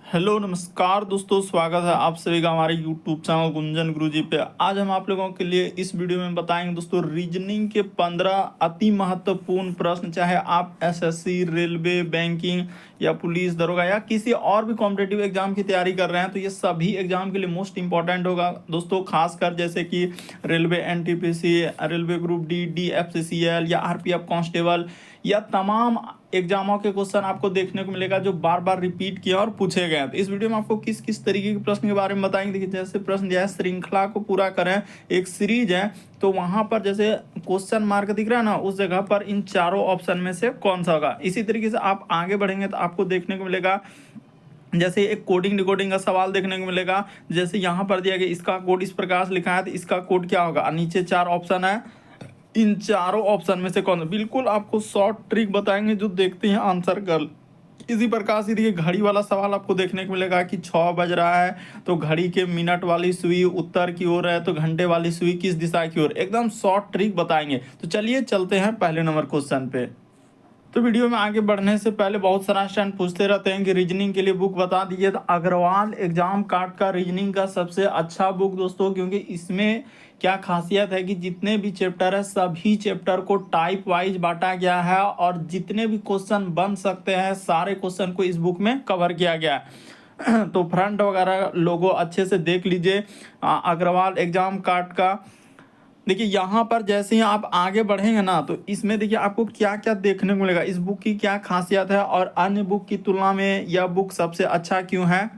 Hello नमस्कार दोस्तों, स्वागत है आप सभी का हमारे यूट्यूब चैनल गुंजन गुरुजी पे। आज हम आप लोगों के लिए इस वीडियो में बताएंगे दोस्तों रीजनिंग के 15 अति महत्वपूर्ण प्रश्न। चाहे आप एसएससी, रेलवे, बैंकिंग या पुलिस दरोगा या किसी और भी कॉम्पिटेटिव एग्जाम की तैयारी कर रहे हैं तो ये सभी एग्जाम के लिए मोस्ट इंपॉर्टेंट होगा दोस्तों। खासकर जैसे कि railway NTPC, railway group D, DFCCL या आरपीएफ कांस्टेबल या तमाम एग्जामों के क्वेश्चन आपको देखने को मिलेगा जो बार बार रिपीट किए और पूछे गए हैं। तो इस वीडियो में आपको किस किस तरीके के प्रश्न के बारे में बताएंगे। देखिए, जैसे प्रश्न जो है श्रृंखला को पूरा करें, एक सीरीज है तो वहां पर जैसे क्वेश्चन मार्क दिख रहा है ना, उस जगह पर इन चारों ऑप्शन में से कौन सा होगा। इसी तरीके से आप आगे बढ़ेंगे तो आपको देखने को मिलेगा जैसे एक कोडिंग डिकोडिंग का सवाल देखने को मिलेगा। जैसे यहाँ पर दिया गया इसका कोड इस प्रकार से लिखा है तो इसका कोड क्या होगा। नीचे 4 ऑप्शन है, इन चारों ऑप्शन में से कौन सा। बिल्कुल आपको शॉर्ट ट्रिक बताएंगे जो देखते हैं आंसर कर। इसी प्रकार से देखिए घड़ी वाला सवाल आपको देखने को मिलेगा कि 6 बज रहा है तो घड़ी के मिनट वाली सुई उत्तर की ओर है तो घंटे वाली सुई किस दिशा की ओर। एकदम शॉर्ट ट्रिक बताएंगे। तो चलिए चलते हैं पहले नंबर क्वेश्चन पे। तो वीडियो में आगे बढ़ने से पहले बहुत सारा स्टूडेंट पूछते रहते हैं कि रीजनिंग के लिए बुक बता दीजिए। तो अग्रवाल एग्जाम कार्ड का रीजनिंग का सबसे अच्छा बुक दोस्तों, क्योंकि इसमें क्या खासियत है कि जितने भी चैप्टर है सभी चैप्टर को टाइप वाइज बांटा गया है और जितने भी क्वेश्चन बन सकते हैं सारे क्वेश्चन को इस बुक में कवर किया गया है। तो फ्रंट वगैरह लोगो अच्छे से देख लीजिए अग्रवाल एग्जाम कार्ड का। देखिए यहाँ पर जैसे ही आप आगे बढ़ेंगे ना तो इसमें देखिए आपको क्या क्या देखने को मिलेगा, इस बुक की क्या खासियत है और अन्य बुक की तुलना में यह बुक सबसे अच्छा क्यों है।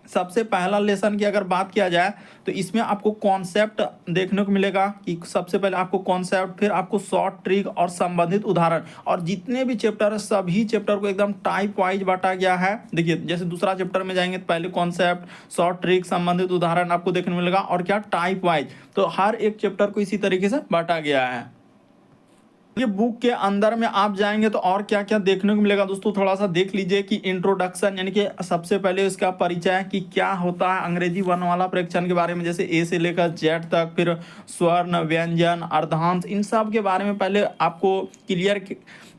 सबसे पहला लेसन की अगर बात किया जाए तो इसमें आपको कॉन्सेप्ट देखने को मिलेगा कि सबसे पहले आपको कॉन्सेप्ट, फिर आपको शॉर्ट ट्रिक और संबंधित उदाहरण, और जितने भी चैप्टर है सभी चैप्टर को एकदम टाइप वाइज बांटा गया है। देखिए जैसे दूसरा चैप्टर में जाएंगे तो पहले कॉन्सेप्ट, शॉर्ट ट्रिक, संबंधित उदाहरण आपको देखने को मिलेगा और क्या टाइप वाइज। तो हर एक चैप्टर को इसी तरीके से बांटा गया है। ये बुक के अंदर में आप जाएंगे तो और क्या क्या देखने को मिलेगा दोस्तों, थोड़ा सा देख लीजिए कि इंट्रोडक्शन यानी कि सबसे पहले इसका परिचय कि क्या होता है अंग्रेजी वर्णमाला परीक्षण के बारे में, जैसे ए से लेकर जेड तक, फिर स्वर्ण, व्यंजन, अर्धांश, इन सब के बारे में पहले आपको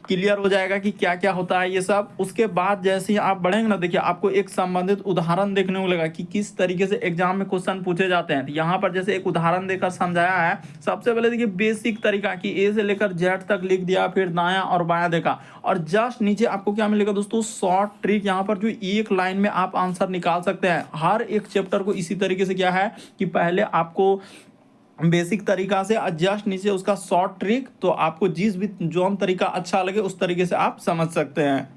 क्लियर हो जाएगा कि क्या क्या होता है ये सब। उसके बाद जैसे ही आप बढ़ेंगे ना, देखिए आपको एक संबंधित उदाहरण देखने को मिलेगा कि किस तरीके से एग्जाम में क्वेश्चन पूछे जाते हैं। तो यहाँ पर जैसे एक उदाहरण देकर समझाया है। सबसे पहले देखिए बेसिक तरीका कि ए से लेकर जेड तक लिख दिया, फिर दायां और बायां देखा, और जस्ट नीचे आपको क्या मिलेगा दोस्तों, शॉर्ट ट्रिक। यहाँ पर जो एक लाइन में आप आंसर निकाल सकते हैं। हर एक चैप्टर को इसी तरीके से क्या है कि पहले आपको बेसिक तरीका से जस्ट नीचे उसका शॉर्ट ट्रिक, तो आपको जिस भी जोन तरीका अच्छा लगे उस तरीके से आप समझ सकते हैं।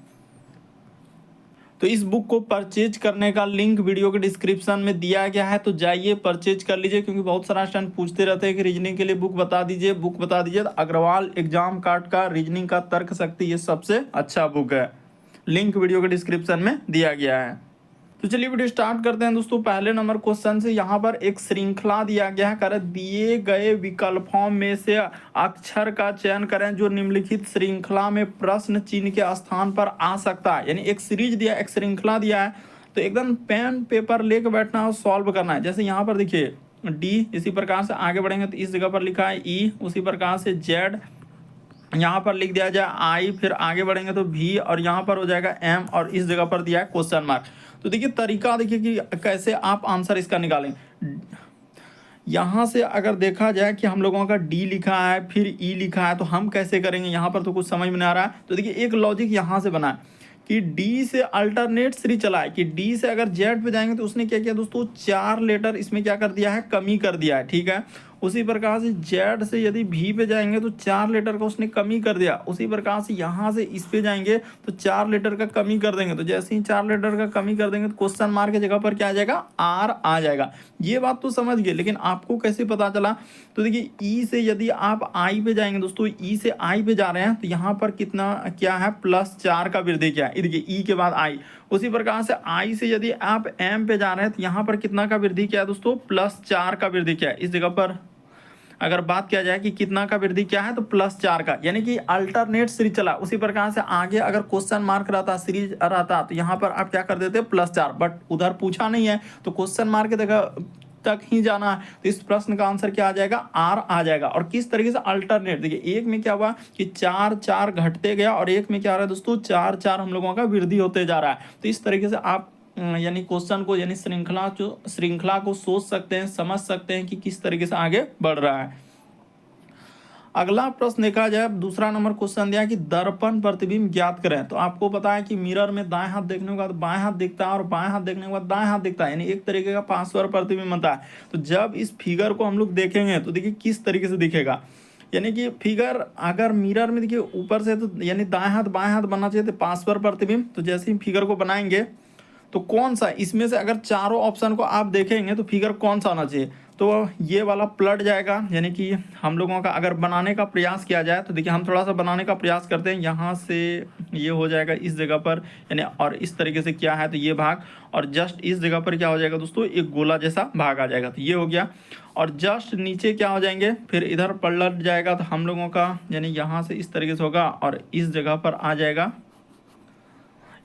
तो इस बुक को परचेज करने का लिंक वीडियो के डिस्क्रिप्शन में दिया गया है, तो जाइए परचेज कर लीजिए। क्योंकि बहुत सारा स्टूडेंट पूछते रहते हैं कि रीजनिंग के लिए बुक बता दीजिए, बुक बता दीजिए। तो अग्रवाल एग्जाम कार्ड का रीजनिंग का तर्क शक्ति ये सबसे अच्छा बुक है। लिंक वीडियो के डिस्क्रिप्शन में दिया गया है। तो चलिए वीडियो स्टार्ट करते हैं दोस्तों। पहले नंबर क्वेश्चन से यहाँ पर एक श्रृंखला दिया गया है। कर दिए गए विकल्पों में से अक्षर का चयन करें जो निम्नलिखित श्रृंखला में प्रश्न चिन्ह के स्थान पर आ सकता है। यानी एक सीरीज दिया, एक श्रृंखला दिया है, तो एकदम पेन पेपर लेकर बैठना और सॉल्व करना है। जैसे यहाँ पर देखिए डी, इसी प्रकार से आगे बढ़ेंगे तो इस जगह पर लिखा है ई, उसी प्रकार से जेड यहाँ पर लिख दिया जाए आई, फिर आगे बढ़ेंगे तो भी, और यहाँ पर हो जाएगा एम, और इस जगह पर दिया है क्वेश्चन मार्क। तो देखिए तरीका देखिए कि कैसे आप आंसर इसका निकालें। यहाँ से अगर देखा जाए कि हम लोगों का डी लिखा है फिर ई लिखा है तो हम कैसे करेंगे, यहाँ पर तो कुछ समझ में नहीं आ रहा है। तो देखिए एक लॉजिक यहाँ से बना है कि डी से अल्टरनेट सीरीज चला है कि डी से अगर जेड पे जाएंगे तो उसने क्या किया दोस्तों, 4 लेटर इसमें क्या कर दिया है, कमी कर दिया है। ठीक है, उसी प्रकार से जेड से यदि भी पे जाएंगे तो 4 लेटर का उसने कमी कर दिया। उसी प्रकार से यहाँ से इस पे जाएंगे तो 4 लेटर का कमी कर देंगे। तो जैसे ही 4 लेटर का कमी कर देंगे तो क्वेश्चन मार्क की जगह पर क्या आ जाएगा, आर आ जाएगा। ये बात तो समझ गए, लेकिन आपको कैसे पता चला। तो देखिए ई से यदि आप आई पे जाएंगे दोस्तों, ई से आई पे जा रहे हैं तो यहाँ पर कितना क्या है, +4 का वृद्धि क्या है, देखिए ई के बाद आई। उसी प्रकार से आई से यदि आप एम पे जा रहे हैं तो यहाँ पर कितना का वृद्धि क्या है दोस्तों, +4 का वृद्धि क्या है। इस जगह पर अगर बात किया जाए कि कितना का वृद्धि क्या है तो +4 का, यानी कि अल्टरनेट सीरीज चला। उसी प्रकार से आगे अगर क्वेश्चन मार्क रहता, सीरीज रहता, तो यहाँ पर आप क्या कर देते +4, बट उधर पूछा नहीं है तो क्वेश्चन मार्क तक ही जाना है। तो इस प्रश्न का आंसर क्या आ जाएगा, आर आ जाएगा। और किस तरीके से अल्टरनेट, देखिए एक में क्या हुआ कि 4 घटते गया और एक में क्या आ रहा है दोस्तों, 4 हम लोगों का वृद्धि होते जा रहा है। तो इस तरीके से आप यानी क्वेश्चन को यानी श्रृंखला को सोच सकते हैं, समझ सकते हैं कि किस तरीके से आगे बढ़ रहा है। अगला प्रश्न देखा जाए, दूसरा नंबर क्वेश्चन दिया कि दर्पण प्रतिबिंब ज्ञात करें। तो आपको पता है कि मिरर में दाएं हाथ देखने के बाद बाएं हाथ दिखता है और बाएं हाथ देखने के बाद दाएं हाथ दिखता है, यानी एक तरीके का पार्श्व प्रतिबिंब बनता है। तो जब इस फिगर को हम लोग देखेंगे तो देखिए किस तरीके से दिखेगा, यानी कि फिगर अगर मिरर में देखिए ऊपर से तो यानी दाएं हाथ बाएं हाथ बनना चाहिए, तो पार्श्व प्रतिबिंब। तो जैसे ही फिगर को बनाएंगे तो कौन सा इसमें से अगर चारों ऑप्शन को आप देखेंगे तो फिगर कौन सा आना चाहिए, तो ये वाला पलट जाएगा। यानी कि हम लोगों का अगर बनाने का प्रयास किया जाए तो देखिए हम थोड़ा सा बनाने का प्रयास करते हैं, यहाँ से ये हो जाएगा इस जगह पर, यानी और इस तरीके से क्या है तो ये भाग, और जस्ट इस जगह पर क्या हो जाएगा दोस्तों, एक गोला जैसा भाग आ जाएगा। तो ये हो गया, और जस्ट नीचे क्या हो जाएंगे, फिर इधर पलट जाएगा तो हम लोगों का यानी यहाँ से इस तरीके से होगा और इस जगह पर आ जाएगा,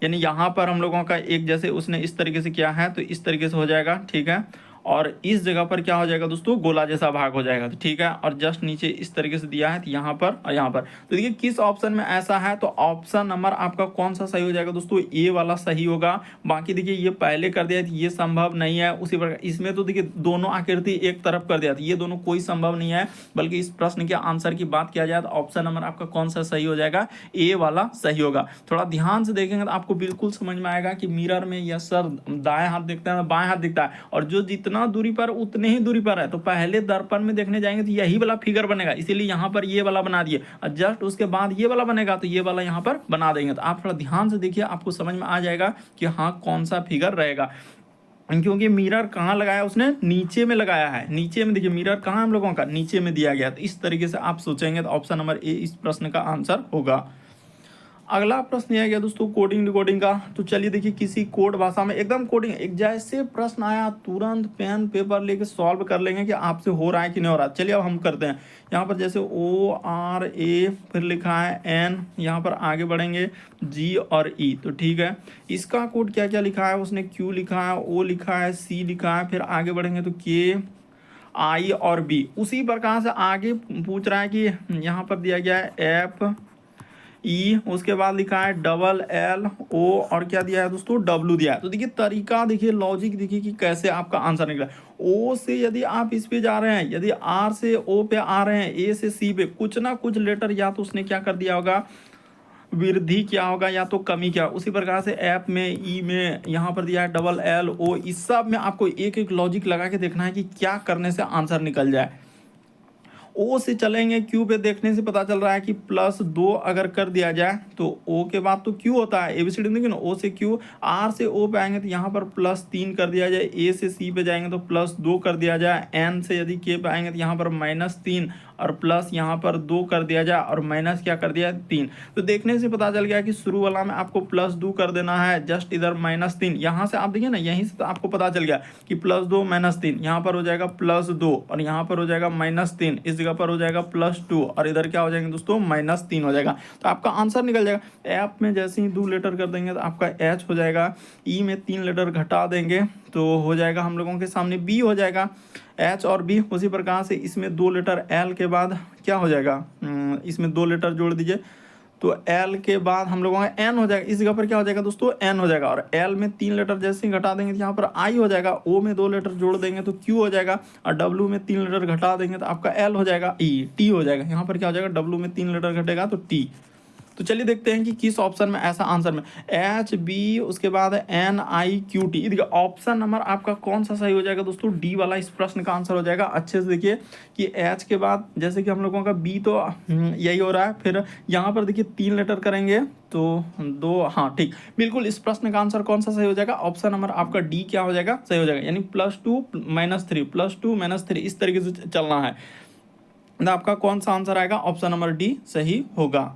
यानी यहाँ पर हम लोगों का एक जैसे उसने इस तरीके से किया है तो इस तरीके से हो जाएगा, ठीक है। और इस जगह पर क्या हो जाएगा दोस्तों, गोला जैसा भाग हो जाएगा, तो ठीक है। और जस्ट नीचे इस तरीके से दिया है तो यहाँ पर और यहाँ पर, तो देखिए किस ऑप्शन में ऐसा है, तो ऑप्शन नंबर आपका कौन सा सही हो जाएगा दोस्तों, ए वाला सही होगा। बाकी देखिए ये पहले कर दिया, ये संभव नहीं है। उसी प्रकार इसमें तो देखिए दोनों आकृति एक तरफ कर दिया, तो ये दोनों कोई संभव नहीं है। बल्कि इस प्रश्न के आंसर की बात किया जाए तो ऑप्शन नंबर आपका कौन सा सही हो जाएगा, ए वाला सही होगा। थोड़ा ध्यान से देखेंगे तो आपको बिल्कुल समझ में आएगा कि मिरर में यह सर दाएं हाथ दिखता है, बाएं हाथ दिखता है, और जो जितना दूरी पर उतने ही दूरी पर है, तो पहले दर्पण में देखने जाएंगे तो यही वाला फिगर बनेगा, इसीलिए यहाँ पर ये वाला बना दिए, और जस्ट उसके बाद ये वाला बनेगा तो ये वाला यहाँ पर बना देंगे। तो आप थोड़ा ध्यान से देखिए, आपको समझ में आ जाएगा कि हाँ कौन सा फिगर रहेगा। क्योंकि मिरर कहाँ लगाया उसने, नीचे में लगाया है। नीचे में देखिए मिरर कहाँ हम लोगों का, नीचे में दिया गया। तो इस तरीके से आप सोचेंगे तो ऑप्शन नंबर ए इस प्रश्न का आंसर होगा। अगला प्रश्न यह गया दोस्तों कोडिंग डिकोडिंग का। तो चलिए देखिए किसी कोड भाषा में एकदम कोडिंग, एक जैसे प्रश्न आया तुरंत पेन पेपर लेके सॉल्व कर लेंगे कि आपसे हो रहा है कि नहीं हो रहा। चलिए अब हम करते हैं। यहाँ पर जैसे ORA फिर लिखा है N, यहाँ पर आगे बढ़ेंगे G और E, तो ठीक है। इसका कोड क्या क्या लिखा है उसने, Q लिखा है, O लिखा है, C लिखा है, फिर आगे बढ़ेंगे तो K I और B। उसी प्रकार से आगे पूछ रहा है कि यहाँ पर दिया गया है F ई, उसके बाद लिखा है LLO और क्या दिया है दोस्तों, W दिया है। तो देखिए तरीका देखिए, लॉजिक देखिए कि कैसे आपका आंसर निकला। O से यदि आप इस पे जा रहे हैं, यदि R से O पे आ रहे हैं, A से C पे, कुछ ना कुछ लेटर या तो उसने क्या कर दिया होगा, वृद्धि क्या होगा या तो कमी क्या। उसी प्रकार से ऐप में ई में यहाँ पर दिया है LLO। इस सब में आपको एक एक लॉजिक लगा के देखना है कि क्या करने से आंसर निकल जाए। ओ से चलेंगे, क्यू पे देखने से पता चल रहा है कि +2 अगर कर दिया जाए तो ओ के बाद तो क्यू होता है, एबीसीडी देखिए ना, ओ से क्यू। आर से ओ पे आएंगे तो यहाँ पर +3 कर दिया जाए, ए से सी पे जाएंगे तो +2 कर दिया जाए, एन से यदि के पे आएंगे तो यहाँ पर -3 और प्लस यहाँ पर 2 कर दिया जाए और माइनस क्या कर दिया 3। तो देखने से पता चल गया कि शुरू वाला में आपको +2 कर देना है, जस्ट इधर -3। यहाँ से आप देखिए ना, यहीं से तो आपको पता चल गया कि +2 -3, यहाँ पर हो जाएगा +2 और यहाँ पर हो जाएगा -3, इस जगह पर हो जाएगा +2 और इधर क्या हो जाएंगे दोस्तों -3 हो जाएगा। तो आपका आंसर निकल जाएगा। ऐप में जैसे ही 2 लेटर कर देंगे तो आपका H हो जाएगा, ई में 3 लेटर घटा देंगे तो हो जाएगा हम लोगों के सामने B हो जाएगा, H और B। उसी प्रकार से इसमें 2 लेटर L के बाद क्या हो जाएगा, इसमें 2 लेटर जोड़ दीजिए तो L के बाद हम लोगों का N हो जाएगा, इस जगह पर क्या हो जाएगा दोस्तों N हो जाएगा। और L में 3 लेटर जैसे ही घटा देंगे तो यहाँ पर I हो जाएगा, O में 2 लेटर जोड़ देंगे तो Q हो जाएगा और W में 3 लेटर घटा देंगे तो आपका L हो जाएगा, E T हो जाएगा। यहाँ पर क्या हो जाएगा, W में 3 लेटर घटेगा तो T। तो चलिए देखते हैं कि किस ऑप्शन में ऐसा आंसर में H B उसके बाद N I Q T। देखिए ऑप्शन नंबर आपका कौन सा सही हो जाएगा दोस्तों, डी वाला इस प्रश्न का आंसर हो जाएगा। अच्छे से देखिए कि H के बाद जैसे कि हम लोगों का B तो यही हो रहा है, फिर यहाँ पर देखिए 3 लेटर करेंगे तो 2, हाँ ठीक बिल्कुल। इस प्रश्न का आंसर कौन सा सही हो जाएगा, ऑप्शन नंबर आपका डी क्या हो जाएगा, सही हो जाएगा। यानी +2 -3 +2 -3 इस तरीके से चलना है। तो आपका कौन सा आंसर आएगा, ऑप्शन नंबर डी सही होगा।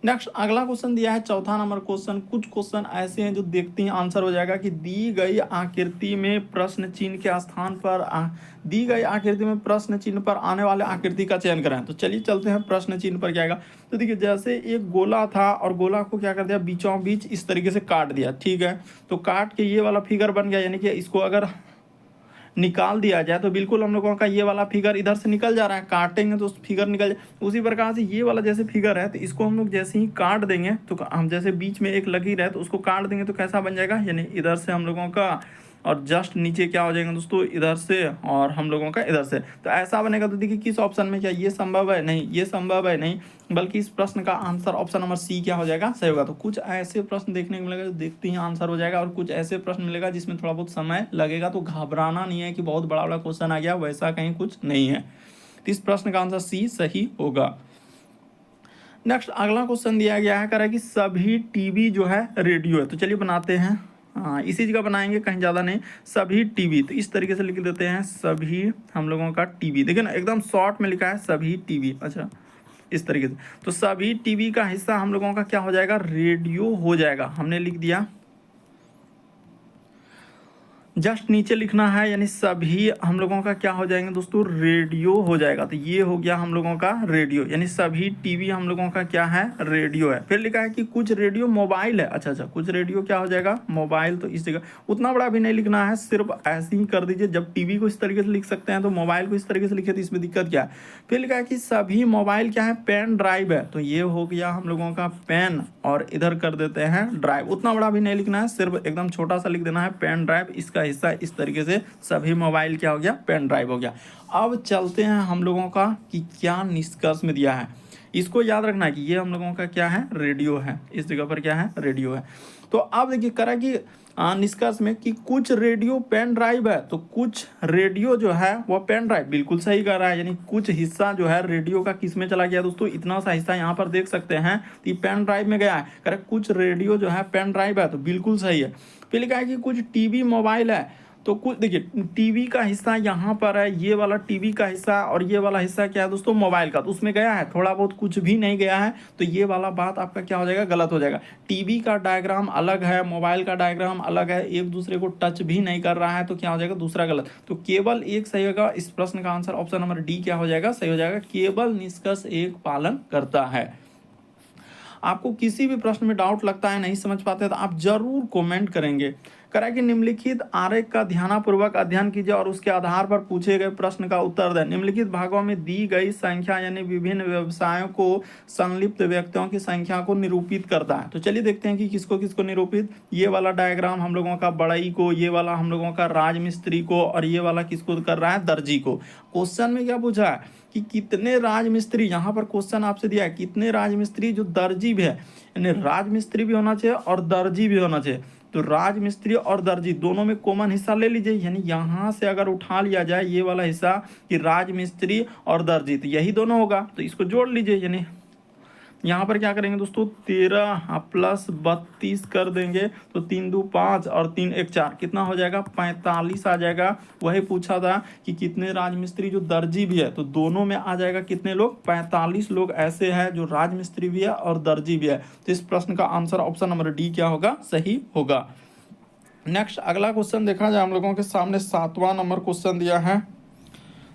नेक्स्ट अगला क्वेश्चन दिया है, चौथा नंबर क्वेश्चन। कुछ क्वेश्चन ऐसे हैं जो देखते ही आंसर हो जाएगा कि दी गई आकृति में प्रश्न चिन्ह के स्थान पर दी गई आकृति में प्रश्न चिन्ह पर आने वाले आकृति का चयन करें। तो चलिए चलते हैं प्रश्न चिन्ह पर क्या आएगा। तो देखिए जैसे एक गोला था और गोला को क्या कर दिया, बीचों बीच इस तरीके से काट दिया, ठीक है। तो काट के ये वाला फिगर बन गया, यानी कि इसको अगर निकाल दिया जाए तो बिल्कुल हम लोगों का ये वाला फिगर इधर से निकल जा रहा है, काटेंगे तो फिगर निकल जाए। उसी प्रकार से ये वाला जैसे फिगर है तो इसको हम लोग जैसे ही काट देंगे तो हम जैसे बीच में एक लकीर है तो उसको काट देंगे तो कैसा बन जाएगा, यानी इधर से हम लोगों का और जस्ट नीचे क्या हो जाएगा दोस्तों, इधर से और हम लोगों का इधर से। तो ऐसा बनेगा। तो देखिए किस ऑप्शन में, क्या ये संभव है, नहीं ये संभव है नहीं, बल्कि इस प्रश्न का आंसर ऑप्शन नंबर सी क्या हो जाएगा, सही होगा। तो कुछ ऐसे प्रश्न देखने को मिलेगा जो देखते ही आंसर हो जाएगा, और कुछ ऐसे प्रश्न मिलेगा जिसमें थोड़ा बहुत समय लगेगा। तो घबराना नहीं है कि बहुत बड़ा बड़ा क्वेश्चन आ गया, वैसा कहीं कुछ नहीं है। तो इस प्रश्न का आंसर सी सही होगा। नेक्स्ट अगला क्वेश्चन दिया गया है, कह रहा है कि सभी टीवी जो है रेडियो है। तो चलिए बनाते हैं, हाँ इसी जगह बनाएंगे, कहीं ज़्यादा नहीं। सभी टीवी, तो इस तरीके से लिख देते हैं, सभी हम लोगों का टीवी। देखिए ना एकदम शॉर्ट में लिखा है सभी टीवी, अच्छा इस तरीके से। तो सभी टीवी का हिस्सा हम लोगों का क्या हो जाएगा, रेडियो हो जाएगा। हमने लिख दिया, जस्ट नीचे लिखना है, यानी सभी हम लोगों का क्या हो जाएंगे दोस्तों, रेडियो हो जाएगा। तो ये हो गया हम लोगों का रेडियो, यानी सभी टीवी हम लोगों का क्या है, रेडियो है। फिर लिखा है कि कुछ रेडियो मोबाइल है, अच्छा कुछ रेडियो क्या हो जाएगा, मोबाइल। तो इस जगह उतना बड़ा भी नहीं लिखना है, सिर्फ ऐसे ही कर दीजिए। जब टीवी को इस तरीके से लिख सकते हैं तो मोबाइल को इस तरीके से लिखे तो इसमें दिक्कत क्या है। फिर लिखा है कि सभी मोबाइल क्या है, पेन ड्राइव है। तो ये हो गया हम लोगों का पेन, और इधर कर देते हैं ड्राइव। उतना बड़ा भी नहीं लिखना है, सिर्फ एकदम छोटा सा लिख देना है, पेन ड्राइव। इसका हिस्सा इस तरीके से सभी मोबाइल क्या हो गया, पेन ड्राइव हो गया। अब चलते हैं हम लोगों का कि क्या निष्कर्ष में दिया है। इसको याद रखना है कि ये हम लोगों का क्या है, रेडियो है। इस जगह पर क्या है, रेडियो है। तो अब देखिए करा कि निष्कर्ष में कि कुछ रेडियो पेन ड्राइव है, तो कुछ रेडियो जो है वो पेन ड्राइव, बिल्कुल सही कर रहा है। यानी कुछ हिस्सा जो है रेडियो का किस में चला गया दोस्तों, इतना सा हिस्सा यहाँ पर देख सकते हैं, तो ये पेन ड्राइव में गया है। करेक्ट, कुछ रेडियो जो है पेन ड्राइव है, तो बिल्कुल सही है। फिर लिखा है कि कुछ टीवी मोबाइल है, तो कुछ देखिए टीवी का हिस्सा यहाँ पर है, ये वाला टीवी का हिस्सा, और ये वाला हिस्सा क्या है दोस्तों, मोबाइल का। तो उसमें गया है थोड़ा बहुत, कुछ भी नहीं गया है। तो ये वाला बात आपका क्या हो जाएगा, गलत हो जाएगा। टीवी का डायग्राम अलग है, मोबाइल का डायग्राम अलग है, एक दूसरे को टच भी नहीं कर रहा है, तो क्या हो जाएगा, दूसरा गलत। तो केवल एक सही होगा। इस प्रश्न का आंसर ऑप्शन नंबर डी क्या हो जाएगा, सही हो जाएगा। केवल निष्कर्ष एक पालन करता है। आपको किसी भी प्रश्न में डाउट लगता है, नहीं समझ पाते, तो आप जरूर कमेंट करेंगे। करा कि निम्नलिखित आरेख का ध्यानपूर्वक अध्ययन कीजिए और उसके आधार पर पूछे गए प्रश्न का उत्तर दें। निम्नलिखित भागों में दी गई संख्या यानी विभिन्न व्यवसायों को संलिप्त व्यक्तियों की संख्या को निरूपित करता है। तो चलिए देखते हैं कि किसको किसको निरूपित। ये वाला डायग्राम हम लोगों का बड़ई को, ये वाला हम लोगों का राजमिस्त्री को, और ये वाला किसको कर रहा है, दर्जी को। क्वेश्चन में क्या पूछा है कि कितने राजमिस्त्री, यहाँ पर क्वेश्चन आपसे दिया है कितने राजमिस्त्री जो दर्जी भी है, यानी राजमिस्त्री भी होना चाहिए और दर्जी भी होना चाहिए। तो राजमिस्त्री और दर्जी दोनों में कॉमन हिस्सा ले लीजिए, यानी यहाँ से अगर उठा लिया जाए ये वाला हिस्सा कि राजमिस्त्री और दर्जी, तो यही दोनों होगा। तो इसको जोड़ लीजिए, यानी यहाँ पर क्या करेंगे दोस्तों, 13 प्लस 32 कर देंगे, तो 3 2 5 और 3 1 4, कितना हो जाएगा, 45 आ जाएगा। वही पूछा था कि कितने राजमिस्त्री जो दर्जी भी है, तो दोनों में आ जाएगा कितने लोग, 45 लोग ऐसे हैं जो राजमिस्त्री भी है और दर्जी भी है। तो इस प्रश्न का आंसर ऑप्शन नंबर डी क्या होगा, सही होगा। नेक्स्ट अगला क्वेश्चन देखा जाए, हम लोगों के सामने 7वां नंबर क्वेश्चन दिया है।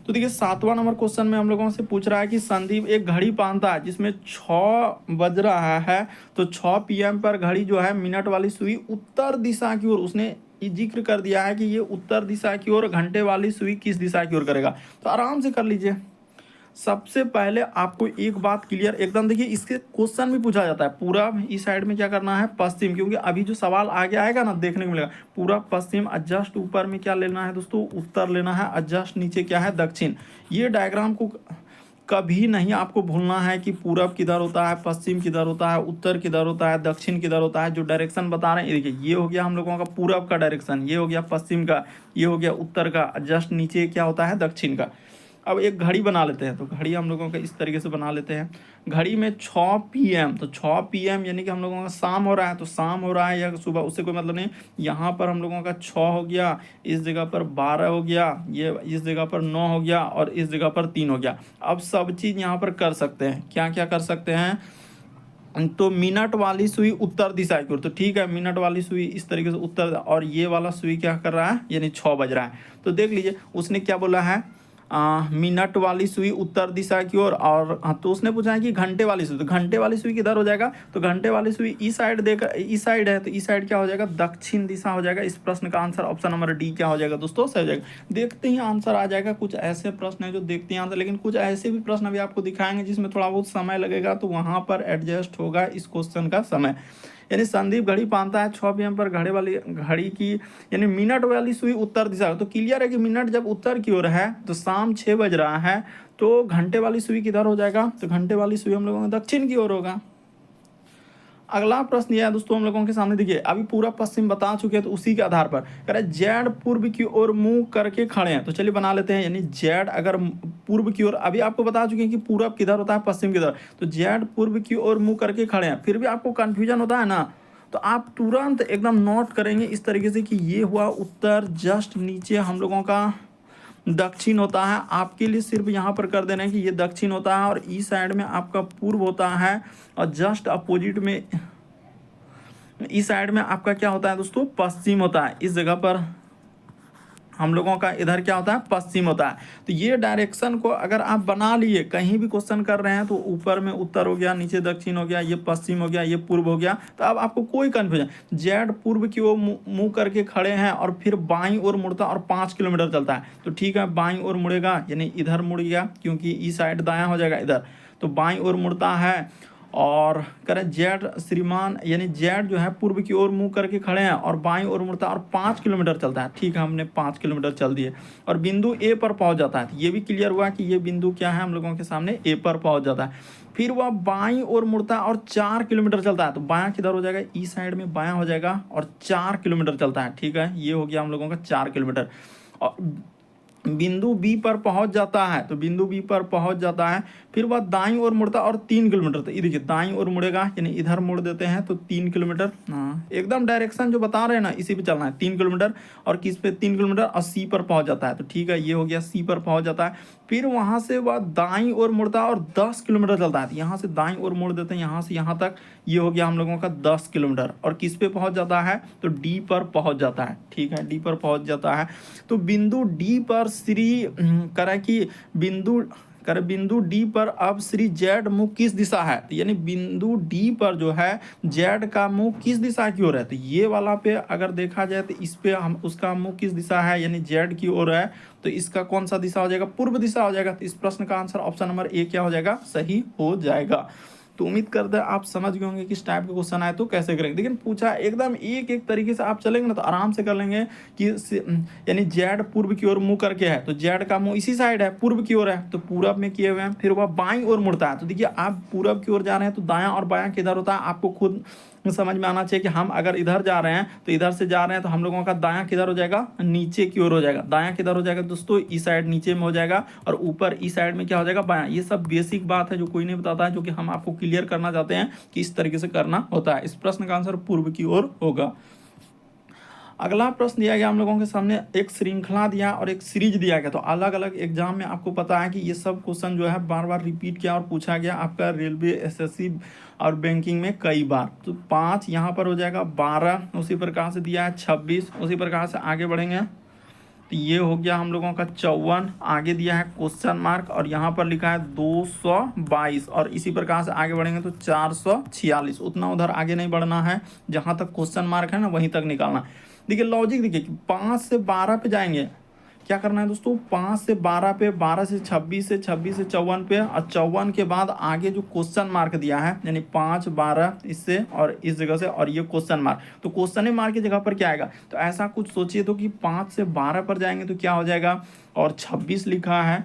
तो देखिए 7वां नंबर क्वेश्चन में हम लोगों से पूछ रहा है कि संदीप एक घड़ी पहनता है जिसमें 6 बज रहा है, तो 6 PM पर घड़ी जो है मिनट वाली सुई उत्तर दिशा की ओर, उसने जिक्र कर दिया है कि ये उत्तर दिशा की ओर, घंटे वाली सुई किस दिशा की ओर करेगा। तो आराम से कर लीजिए। सबसे पहले आपको एक बात क्लियर एकदम, देखिए इसके क्वेश्चन भी पूछा जाता है पूरब, इस साइड में क्या करना है, पश्चिम, क्योंकि अभी जो सवाल आगे आएगा ना देखने को मिलेगा, पूरब पश्चिम, एडजस्ट ऊपर में क्या लेना है दोस्तों, उत्तर लेना है, एडजस्ट नीचे क्या है, दक्षिण। ये डायग्राम को कभी नहीं आपको भूलना है कि पूरब किधर होता है, पश्चिम किधर होता है, उत्तर किधर होता है, दक्षिण किधर होता है। जो डायरेक्शन बता रहे हैं, देखिए ये हो गया हम लोगों का पूरब का डायरेक्शन, ये हो गया पश्चिम का, ये हो गया उत्तर का, जस्ट नीचे क्या होता है, दक्षिण का। अब एक घड़ी बना लेते हैं, तो घड़ी हम लोगों का इस तरीके से बना लेते हैं। घड़ी में 6 PM, तो 6 PM यानी कि हम लोगों का शाम हो रहा है, तो शाम हो रहा है या सुबह, उससे कोई मतलब नहीं। यहाँ पर हम लोगों का 6 हो गया, इस जगह पर 12 हो गया, ये इस जगह पर 9 हो गया, और इस जगह पर 3 हो गया। अब सब चीज़ यहाँ पर कर सकते हैं, क्या क्या कर सकते हैं, तो मिनट वाली सुई उत्तर दिशा की ओर, तो ठीक है, मिनट वाली सुई इस तरीके से उत्तर, और ये वाला सुई क्या कर रहा है, यानी 6 बज रहा है। तो देख लीजिए उसने क्या बोला है, मिनट वाली सुई उत्तर दिशा की ओर, और हाँ, तो उसने पूछा है कि घंटे वाली सुई, तो घंटे वाली सुई किधर हो जाएगा, तो घंटे वाली सुई इस साइड देकर, इस साइड है तो इस साइड क्या हो जाएगा, दक्षिण दिशा हो जाएगा। इस प्रश्न का आंसर ऑप्शन नंबर डी क्या हो जाएगा दोस्तों, सही हो जाएगा। देखते ही आंसर आ जाएगा। कुछ ऐसे प्रश्न है जो देखते ही आंसर, लेकिन कुछ ऐसे भी प्रश्न अभी आपको दिखाएंगे जिसमें थोड़ा बहुत समय लगेगा, तो वहां पर एडजस्ट होगा इस क्वेश्चन का समय। यानी संदीप घड़ी पहनता है 6 PM पर, घड़ी वाली घड़ी की यानी मिनट वाली सुई उत्तर दिशा, तो क्लियर है कि मिनट जब उत्तर की ओर है तो शाम 6 बज रहा है, तो घंटे वाली सुई किधर हो जाएगा, तो घंटे वाली सुई हम लोगों में दक्षिण की ओर होगा। अगला प्रश्न यह है दोस्तों हम लोगों के सामने, देखिए अभी पूरा पश्चिम बता चुके हैं, तो उसी के आधार पर कह रहे जेड पूर्व की ओर मुंह करके खड़े हैं, तो चलिए बना लेते हैं। यानी जेड अगर पूर्व की ओर, अभी आपको बता चुके हैं कि पूरब किधर होता है, पश्चिम किधर, तो जेड पूर्व की ओर मुंह करके खड़े हैं, फिर भी आपको कंफ्यूजन होता है ना, तो आप तुरंत एकदम नोट करेंगे इस तरीके से कि ये हुआ उत्तर, जस्ट नीचे हम लोगों का दक्षिण होता है। आपके लिए सिर्फ यहाँ पर कर देना है कि ये दक्षिण होता है, और इस साइड में आपका पूर्व होता है, और जस्ट अपोजिट में इस साइड में आपका क्या होता है दोस्तों, पश्चिम होता है। इस जगह पर हम लोगों का इधर क्या होता है, पश्चिम होता है। तो ये डायरेक्शन को अगर आप बना लिए, कहीं भी क्वेश्चन कर रहे हैं, तो ऊपर में उत्तर हो गया, नीचे दक्षिण हो गया, ये पश्चिम हो गया, ये पूर्व हो गया, तो अब आपको कोई कंफ्यूजन, जेड पूर्व की ओर मुंह करके खड़े हैं और फिर बाईं ओर मुड़ता और 5 किलोमीटर चलता है, तो ठीक है बाईं ओर मुड़ेगा, यानी इधर मुड़ गया क्योंकि इस साइड दायां हो जाएगा इधर, तो बाईं ओर मुड़ता है। और करें जेड श्रीमान, यानी जेड जो है पूर्व की ओर मुंह करके खड़े हैं और बाईं ओर मुड़ता है और 5 किलोमीटर चलता है, ठीक है हमने 5 किलोमीटर चल दिए, और बिंदु ए पर पहुंच जाता है। तो ये भी क्लियर हुआ कि ये बिंदु क्या है हम लोगों के सामने, ए पर पहुंच जाता है। फिर वह बाईं ओर मुड़ता है और 4 किलोमीटर चलता है, तो बायां किधर हो जाएगा, ई साइड में बायां हो जाएगा, और 4 किलोमीटर चलता है, ठीक है ये हो गया हम लोगों का 4 किलोमीटर। और बिंदु बी पर पहुंच जाता है, तो बिंदु बी पर पहुंच जाता है, फिर वह दाईं ओर मुड़ता और 3 किलोमीटर, तो ये देखिए दाईं ओर मुड़ेगा, यानी इधर मुड़ देते हैं तो 3 किलोमीटर, हाँ एकदम डायरेक्शन जो बता रहे हैं ना इसी पे चलना है, 3 किलोमीटर, और किस पे 3 किलोमीटर, और सी पर पहुंच जाता है, तो ठीक है ये हो गया सी पर पहुंच जाता है। फिर वहां से वह दाईं ओर मुड़ता है और 10 किलोमीटर चलता है, तो यहाँ से दाईं ओर मुड़ देते हैं, यहाँ से यहाँ तक, ये हो गया हम लोगों का 10 किलोमीटर, और किस पे पहुंच जाता है, तो डी पर पहुंच जाता है, ठीक है डी पर पहुंच जाता है। तो बिंदु डी पर श्री करें कि बिंदु डी पर अब श्री जेड मुख किस दिशा है, तो यानी बिंदु डी पर जो है जेड का मुख किस दिशा की ओर है, तो ये वाला पे अगर देखा जाए तो इस पे हम उसका मुख किस दिशा है, यानी जेड की ओर है, तो इसका कौन सा दिशा हो जाएगा, पूर्व दिशा हो जाएगा। तो इस प्रश्न का आंसर ऑप्शन नंबर ए क्या हो जाएगा, सही हो जाएगा। तो उम्मीद करते हैं आप समझ गए होंगे किस टाइप के क्वेश्चन आए तो कैसे करेंगे, लेकिन पूछा एकदम एक एक तरीके से आप चलेंगे ना तो आराम से कर लेंगे कि यानी जेड पूर्व की ओर मुंह करके है, तो जेड का मुंह इसी साइड है, पूर्व की ओर है, तो पूरब में किए हुए हैं, फिर वह बाईं ओर मुड़ता है, तो देखिए आप पूरब की ओर जा रहे हैं तो दायां और बायां किधर होता है, आपको खुद समझ में आना चाहिए कि हम अगर इधर जा रहे हैं तो इधर से जा रहे हैं तो हम लोगों का दायां किधर हो जाएगा, नीचे की ओर हो जाएगा, दायां किधर हो जाएगा दोस्तों, इस साइड नीचे में हो जाएगा, और ऊपर इस साइड में क्या हो जाएगा, बायां। ये सब बेसिक बात है जो कोई नहीं बताता है, जो कि हम आपको क्लियर करना चाहते हैं कि इस तरीके से करना होता है। इस प्रश्न का आंसर पूर्व की ओर होगा। अगला प्रश्न दिया गया हम लोगों के सामने, एक श्रृंखला दिया और एक सीरीज दिया गया, तो अलग अलग एग्जाम में आपको पता है कि ये सब क्वेश्चन जो है बार बार रिपीट किया और पूछा गया आपका रेलवे, एसएससी और बैंकिंग में कई बार। तो 5 यहाँ पर हो जाएगा, 12 उसी प्रकार से दिया है, 26 उसी प्रकार से आगे बढ़ेंगे, तो ये हो गया हम लोगों का 54, आगे दिया है क्वेश्चन मार्क, और यहाँ पर लिखा है 222, और इसी प्रकार से आगे बढ़ेंगे तो 446, उतना उधर आगे नहीं बढ़ना है, जहाँ तक क्वेश्चन मार्क है ना वहीं तक निकालना। देखिए लॉजिक देखिए कि 5 से 12 पे जाएंगे, क्या करना है दोस्तों, 5 से 12 पे, 12 से 26 से 56 से 54 पे, और 54 के बाद आगे जो क्वेश्चन मार्क दिया है, यानी 5 12 इससे और इस जगह से, और ये क्वेश्चन मार्क, तो क्वेश्चन मार्क की जगह पर क्या आएगा, तो ऐसा कुछ सोचिए तो कि 5 से 12 पर जाएंगे तो क्या हो जाएगा, और 26 लिखा है,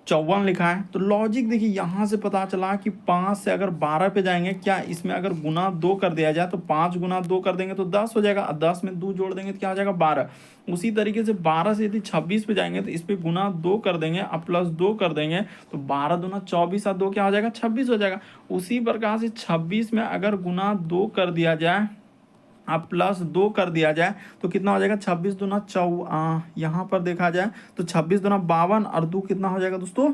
54 लिखा है, तो लॉजिक देखिए यहाँ से पता चला कि 5 से अगर 12 पे जाएंगे, क्या इसमें अगर गुना 2 कर दिया जाए तो 5 गुना 2 कर देंगे तो 10 हो जाएगा, 10 में 2 जोड़ देंगे तो क्या हो जाएगा 12। उसी तरीके से 12 से यदि 26 पे जाएंगे तो इस पे गुना 2 कर देंगे और प्लस 2 कर देंगे, तो 12 दूना 24 और 2 क्या हो जाएगा 26 हो जाएगा। उसी प्रकार से 26 में अगर गुना 2 कर दिया जाए अब प्लस 2 कर दिया जाए तो कितना हो जाएगा, 26 दूना यहाँ पर देखा जाए तो 26 दूना 52 और 2 कितना हो जाएगा दोस्तों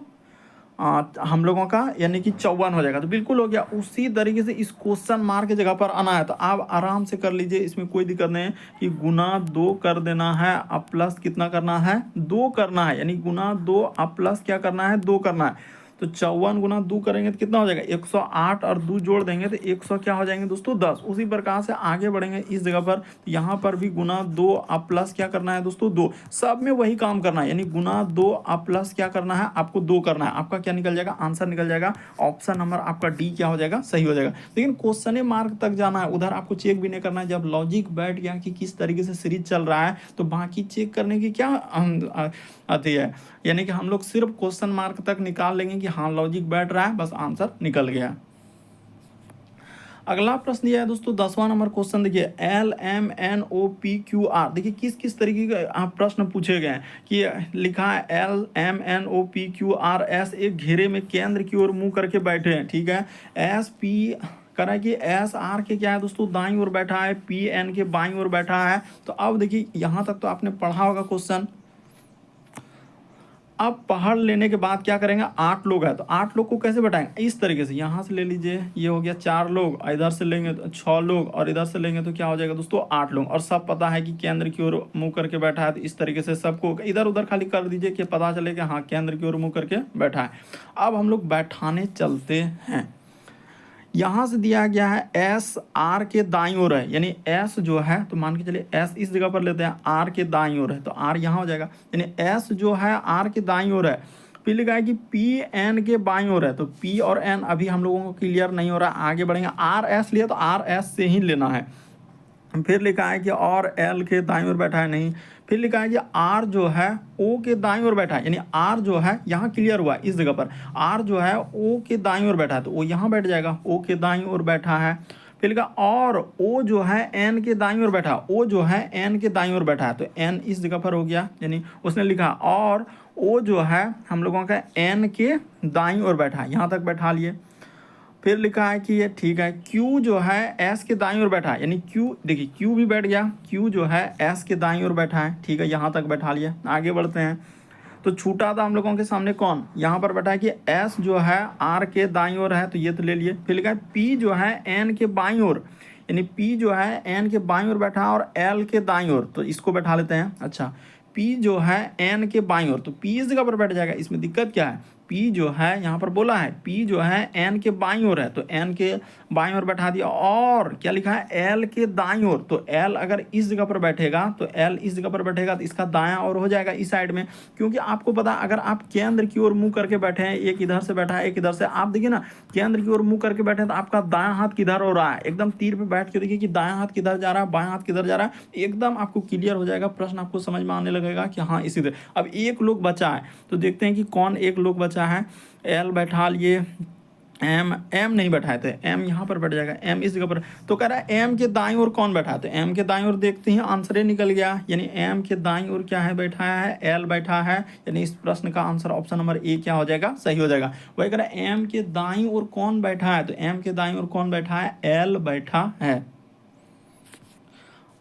हम लोगों का यानी कि 54 हो जाएगा। तो बिल्कुल हो गया। उसी तरीके से इस क्वेश्चन मार्क की जगह पर आना है तो आप आराम से कर लीजिए, इसमें कोई दिक्कत नहीं है कि गुना 2 कर देना है, अब प्लस कितना करना है, 2 करना है, यानी गुना 2 अब प्लस क्या करना है, 2 करना है। तो 54 गुना 2 करेंगे तो कितना हो जाएगा, 108 और 2 जोड़ देंगे तो 100 क्या हो जाएंगे दोस्तों, 10। उसी प्रकार से आगे बढ़ेंगे इस जगह पर, यहाँ पर भी गुना 2 अब प्लस क्या करना है दोस्तों, 2। सब में वही काम करना है, यानी गुना 2 अब प्लस क्या करना है, आपको 2 करना है। आपका क्या निकल जाएगा, आंसर निकल जाएगा, ऑप्शन नंबर आपका डी क्या हो जाएगा, सही हो जाएगा। लेकिन क्वेश्चन मार्क तक जाना है, उधर आपको चेक भी नहीं करना है। जब लॉजिक बैठ गया कि किस तरीके से सीरीज चल रहा है तो बाकी चेक करने की क्या आती है, यानी कि हम लोग सिर्फ क्वेश्चन मार्क तक निकाल लेंगे कि हाँ लॉजिक बैठ रहा है, बस आंसर निकल गया। अगला प्रश्न दिया है दोस्तों 10वां नंबर क्वेश्चन, देखिए LMNOPQR। देखिए किस किस तरीके के प्रश्न पूछे गए हैं कि लिखा है LMNOPQRS एक घेरे में केंद्र की ओर मुंह करके बैठे हैं, ठीक है। SP करा कि SR के क्या है दोस्तों, दाईं ओर बैठा है, PN के बाईं ओर बैठा है। तो अब देखिए यहाँ तक तो आपने पढ़ा होगा क्वेश्चन। अब पहाड़ लेने के बाद क्या करेंगे, 8 लोग हैं तो 8 लोग को कैसे बैठाएंगे, इस तरीके से यहाँ से ले लीजिए, ये हो गया 4 लोग, इधर से लेंगे तो 6 लोग, और इधर से लेंगे तो क्या हो जाएगा दोस्तों, 8 लोग। और सब पता है कि केंद्र की ओर मुंह करके बैठा है, तो इस तरीके से सबको इधर उधर खाली कर दीजिए कि पता चले कि हाँ केंद्र की ओर मुंह करके बैठा है। अब हम लोग बैठाने चलते हैं। यहाँ से दिया गया है SR के दाईं ओर है, यानी S जो है तो मान के चलिए S इस जगह पर लेते हैं, R के दाईं ओर है तो R यहाँ हो जाएगा, यानी S जो है R के दाईं ओर है। फिर लिखा है कि PN के बाईं ओर है, तो P और N अभी हम लोगों को क्लियर नहीं हो रहा है, आगे बढ़ेंगे। RS लिया तो RS से ही लेना है। फिर लिखा है कि और L के दाईं ओर बैठा है, नहीं। फिर लिखा है कि R जो है O के दाईं ओर बैठा है, यानी R जो है यहाँ क्लियर हुआ इस जगह पर, R जो है O के दाईं ओर बैठा है तो वो यहाँ बैठ जाएगा, O के दाईं ओर बैठा है। फिर लिखा और O जो है N के दाईं ओर बैठा, O जो है N के दाईं ओर बैठा है तो N इस जगह पर हो गया, यानी उसने लिखा और O जो है हम लोगों का N के दाईं ओर बैठा है, यहाँ तक बैठा लिए। फिर लिखा है कि ये ठीक है, Q जो है S के दाईं ओर बैठा है, यानी Q देखिए Q भी बैठ गया, Q जो है S के दाईं ओर बैठा है, ठीक है, यहाँ तक बैठा लिया। आगे बढ़ते हैं तो छूटा था हम लोगों के सामने कौन, यहाँ पर बैठा है कि S जो है R के दाईं ओर है तो ये तो ले लिए। फिर लिखा है P जो है N के बाईं ओर, यानी P जो है N के बाईं ओर बैठा है और L के दाईं ओर, तो इसको बैठा लेते हैं। अच्छा P जो है N के बाईं ओर, तो P इस जगह पर बैठ जाएगा, इसमें दिक्कत क्या है, P जो है यहाँ पर बोला है P जो है N के बाईं ओर है तो N के बाईं ओर बैठा दिया। और क्या लिखा है L के दाईं ओर, तो L अगर इस जगह पर बैठेगा तो L इस जगह पर बैठेगा तो इसका दायां ओर हो जाएगा इस साइड में, क्योंकि आपको पता अगर आप केंद्र की ओर मुंह करके बैठे हैं, एक इधर से बैठा है एक इधर से, आप देखिए ना केंद्र की ओर मुंह करके बैठे हैं तो आपका दायां हाथ किधर हो रहा है, एकदम तीर पे बैठ के देखिए कि दायां हाथ किधर जा रहा है, बायां हाथ किधर जा रहा है, एकदम आपको क्लियर हो जाएगा, प्रश्न आपको समझ में आने लगेगा कि हाँ इसी तरह। अब एक लोग बचा है तो देखते हैं कि कौन एक लोग बचा है। L बैठा लिए, M नहीं बैठाए थे, M यहाँ पर बैठ जाएगा, M इस जगह पर। तो कह रहा है M के दाईं ओर कौन बैठा है, तो M के दाईं ओर देखते हैं, आंसर निकल गया, यानी M के दाईं ओर क्या है बैठाया है, L बैठा है, यानी इस प्रश्न का आंसर ऑप्शन नंबर ए क्या हो जाएगा, सही हो जाएगा। वही कह रहा है M के दाईं ओर कौन बैठा है, तो M के दाईं ओर कौन बैठा है, L बैठा है।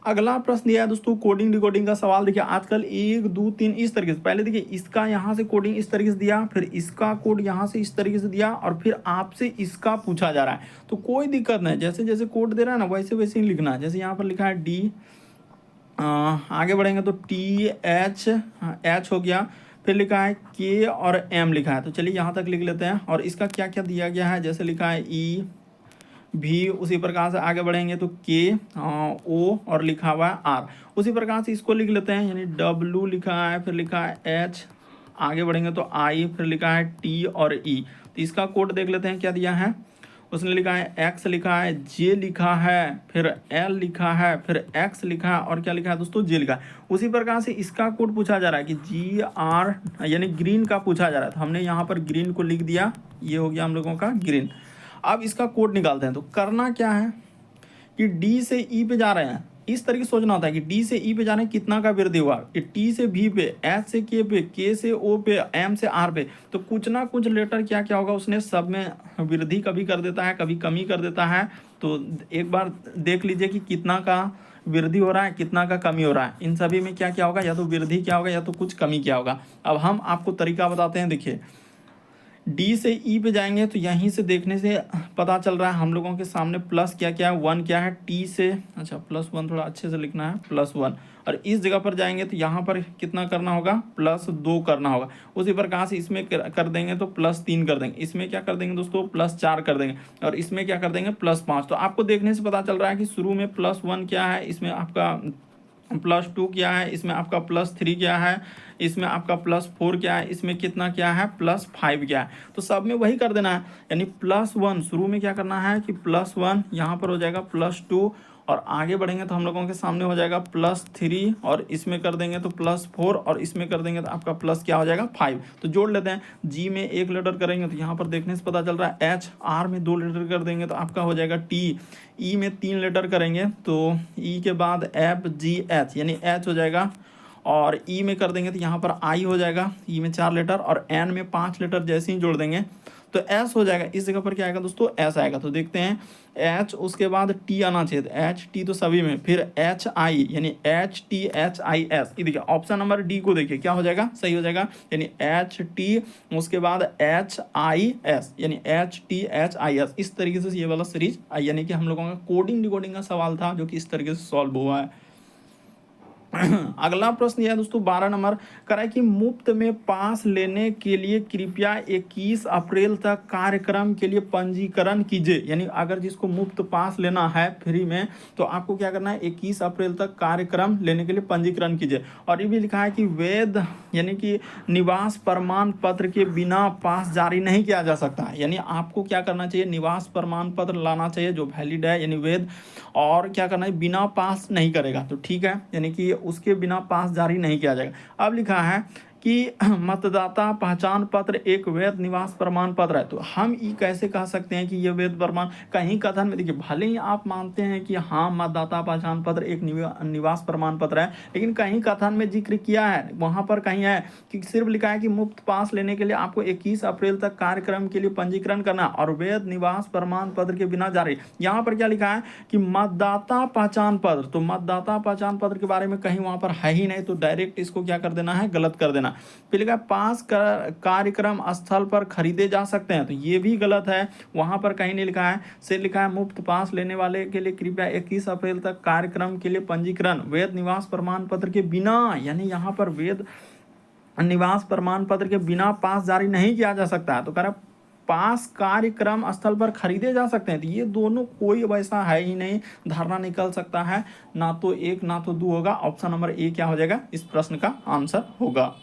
अगला प्रश्न दिया है दोस्तों कोडिंग डिकोडिंग का सवाल। देखिए आजकल 1 2 3 इस तरीके से, पहले देखिए इसका यहाँ से कोडिंग इस तरीके से दिया, फिर इसका कोड यहाँ से इस तरीके से दिया, और फिर आपसे इसका पूछा जा रहा है। तो कोई दिक्कत नहीं, जैसे जैसे कोड दे रहा है ना वैसे वैसे ही लिखना है। जैसे यहाँ पर लिखा है D, आगे बढ़ेंगे तो TH हो गया, फिर लिखा है K और M लिखा है, तो चलिए यहाँ तक लिख लेते हैं। और इसका क्या क्या दिया गया है, जैसे लिखा है E भी, उसी प्रकार से आगे बढ़ेंगे तो K O और लिखा हुआ है R, उसी प्रकार से इसको लिख लेते हैं, यानी W लिखा है, फिर लिखा है H, आगे बढ़ेंगे तो I, फिर लिखा है T और E। तो इसका कोड देख लेते हैं क्या दिया है, उसने लिखा है X लिखा है, J लिखा है, फिर L लिखा है, फिर X लिखा है, और क्या लिखा है दोस्तों, J लिखा है। उसी प्रकार से इसका कोड पूछा जा रहा है कि GR यानी ग्रीन का पूछा जा रहा है, तो हमने यहाँ पर ग्रीन को लिख दिया, ये हो गया हम लोगों का ग्रीन। अब इसका कोड निकालते हैं, तो करना क्या है कि D से E पे जा रहे हैं, इस तरीके से सोचना होता है कि D से E पे जाने कितना का वृद्धि हुआ, T से V पे, H से K पे, K से O पे, M से R पे, तो कुछ ना कुछ लेटर क्या क्या होगा उसने सब में वृद्धि कभी कर देता है कभी कमी कर देता है। तो एक बार देख लीजिए कि कितना का वृद्धि हो रहा है कितना का कमी हो रहा है, इन सभी में क्या क्या होगा, या तो वृद्धि क्या होगा या तो कुछ कमी क्या होगा। अब हम आपको तरीका बताते हैं, देखिए डी से ई पे जाएंगे तो यहीं से देखने से पता चल रहा है हम लोगों के सामने प्लस क्या क्या है, 1 क्या है, टी से, अच्छा +1 थोड़ा अच्छे से लिखना है, +1। और इस जगह पर जाएंगे तो यहाँ पर कितना करना होगा, +2 करना होगा। उसी प्रकार से इसमें कर देंगे तो +3 कर देंगे, इसमें क्या कर देंगे दोस्तों, +4 कर देंगे, और इसमें क्या कर देंगे, +5। तो आपको देखने से पता चल रहा है कि शुरू में +1 क्या है, इसमें आपका +2 क्या है, इसमें आपका +3 क्या है, इसमें आपका +4 क्या है, इसमें कितना क्या है, +5 क्या है। तो सब में वही कर देना है, यानी +1 शुरू में क्या करना है कि +1 यहाँ पर हो जाएगा, +2 और आगे बढ़ेंगे तो हम लोगों के सामने हो जाएगा +3 और इसमें कर देंगे तो +4 और इसमें कर देंगे तो आपका प्लस क्या हो जाएगा, 5। तो जोड़ लेते हैं, जी में 1 लेटर करेंगे तो यहाँ पर देखने से पता चल रहा है एच, आर में 2 लेटर कर देंगे तो आपका हो जाएगा टी, ई में 3 लेटर करेंगे तो ई के बाद एफ जी एच यानी एच हो जाएगा, और ई में कर देंगे तो यहाँ पर आई हो जाएगा, ई में 4 लेटर, और एन में 5 लेटर जैसे ही जोड़ देंगे तो एस हो जाएगा। इस जगह पर क्या आएगा दोस्तों, एस आएगा। तो देखते हैं एच, उसके बाद टी आना चाहिए, एच टी तो सभी में, फिर एच आई यानी H T H I S. ये देखिए ऑप्शन नंबर डी को देखिए क्या हो जाएगा, सही हो जाएगा, यानी एच टी उसके बाद एच आई एस यानी H T H I S. इस तरीके से ये वाला सीरीज यानी कि हम लोगों का कोडिंग डिकोडिंग का सवाल था जो कि इस तरीके से सॉल्व हुआ है। अगला प्रश्न यह है दोस्तों 12 नंबर कह रहा है कि मुफ्त में पास लेने के लिए कृपया 21 अप्रैल तक कार्यक्रम के लिए पंजीकरण कीजिए। यानी अगर जिसको मुफ्त पास लेना है फ्री में तो आपको क्या करना है, 21 अप्रैल तक कार्यक्रम लेने के लिए पंजीकरण कीजिए। और ये भी लिखा है कि वैध यानी कि निवास प्रमाण पत्र के बिना पास जारी नहीं किया जा सकता है। यानी आपको क्या करना चाहिए, निवास प्रमाण पत्र लाना चाहिए जो वैलिड है यानी वैध, और क्या करना है, बिना पास नहीं करेगा तो ठीक है, यानी कि उसके बिना पास जारी नहीं किया जाएगा। अब लिखा है कि मतदाता पहचान पत्र एक वैध निवास प्रमाण पत्र है। तो हम ये कैसे कह सकते हैं कि ये वैध प्रमाण, कहीं कथन में देखिए भले ही आप मानते हैं कि हाँ मतदाता पहचान पत्र एक निवास प्रमाण पत्र है, लेकिन कहीं कथन में जिक्र किया है, वहां पर कहीं है कि सिर्फ लिखा है कि मुफ्त पास लेने के लिए आपको 21 अप्रैल तक कार्यक्रम के लिए पंजीकरण करना और वैध निवास प्रमाण पत्र के बिना जारी। यहाँ पर क्या लिखा है कि मतदाता पहचान पत्र, तो मतदाता पहचान पत्र के बारे में कहीं वहां पर है ही नहीं, तो डायरेक्ट इसको क्या कर देना है, गलत कर देना। फिर लिखा पास कार्यक्रम स्थल पर खरीदे जा सकते हैं, तो ये भी गलत है, वहां पर कहीं नहीं लिखा है। सिर्फ लिखा है मुफ्त पास लेने वाले के लिए कृपया 21 अप्रैल तक कार्यक्रम के लिए पंजीकरण वैध निवास प्रमाण पत्र के बिना, यानी यहाँ पर वैध निवास प्रमाण पत्र के बिना पास जारी नहीं किया जा सकता है। तो कह रहा पास कार्यक्रम स्थल पर खरीदे जा सकते हैं, तो ये दोनों कोई वैसा है ही नहीं, धारणा निकल सकता है, ना तो 1 ना तो 2 होगा। ऑप्शन नंबर ए क्या हो जाएगा, इस प्रश्न का आंसर होगा।